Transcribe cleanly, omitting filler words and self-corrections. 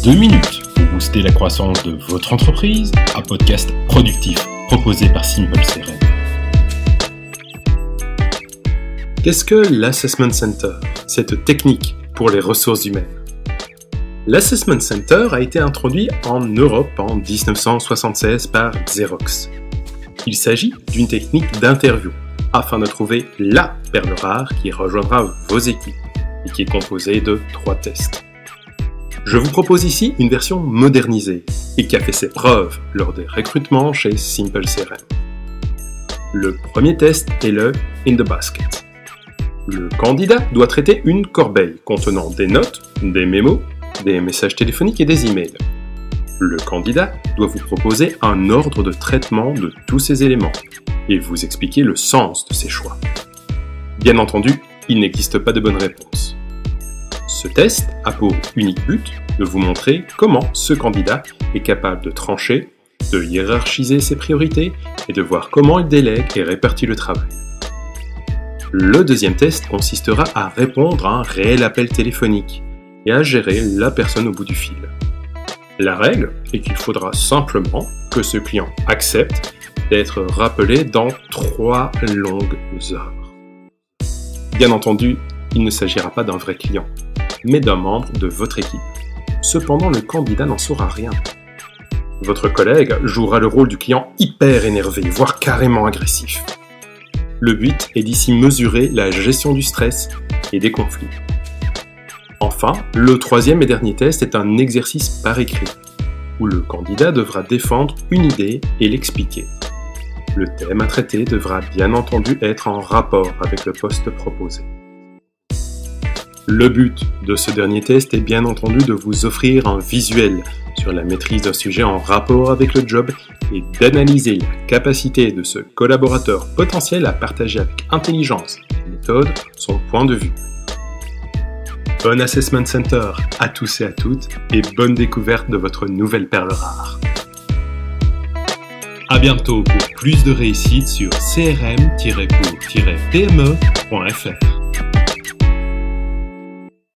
2 minutes pour booster la croissance de votre entreprise, un podcast productif proposé par Simple CRM. Qu'est-ce que l'Assessment Center, cette technique pour les ressources humaines? L'Assessment Center a été introduit en Europe en 1976 par Xerox. Il s'agit d'une technique d'interview afin de trouver la perle rare qui rejoindra vos équipes et qui est composée de 3 tests. Je vous propose ici une version modernisée et qui a fait ses preuves lors des recrutements chez Simple CRM. Le premier test est le In the Basket. Le candidat doit traiter une corbeille contenant des notes, des mémos, des messages téléphoniques et des emails. Le candidat doit vous proposer un ordre de traitement de tous ces éléments et vous expliquer le sens de ses choix. Bien entendu, il n'existe pas de bonne réponse. Ce test a pour unique but de vous montrer comment ce candidat est capable de trancher, de hiérarchiser ses priorités et de voir comment il délègue et répartit le travail. Le deuxième test consistera à répondre à un réel appel téléphonique et à gérer la personne au bout du fil. La règle est qu'il faudra simplement que ce client accepte d'être rappelé dans 3 longues heures. Bien entendu, il ne s'agira pas d'un vrai client, mais d'un membre de votre équipe. Cependant, le candidat n'en saura rien. Votre collègue jouera le rôle du client hyper énervé, voire carrément agressif. Le but est d'ici mesurer la gestion du stress et des conflits. Enfin, le troisième et dernier test est un exercice par écrit, où le candidat devra défendre une idée et l'expliquer. Le thème à traiter devra bien entendu être en rapport avec le poste proposé. Le but de ce dernier test est bien entendu de vous offrir un visuel sur la maîtrise d'un sujet en rapport avec le job et d'analyser la capacité de ce collaborateur potentiel à partager avec intelligence et méthode son point de vue. Bon Assessment Center à tous et à toutes et bonne découverte de votre nouvelle perle rare. À bientôt pour plus de réussite sur crm-pour-pme.fr.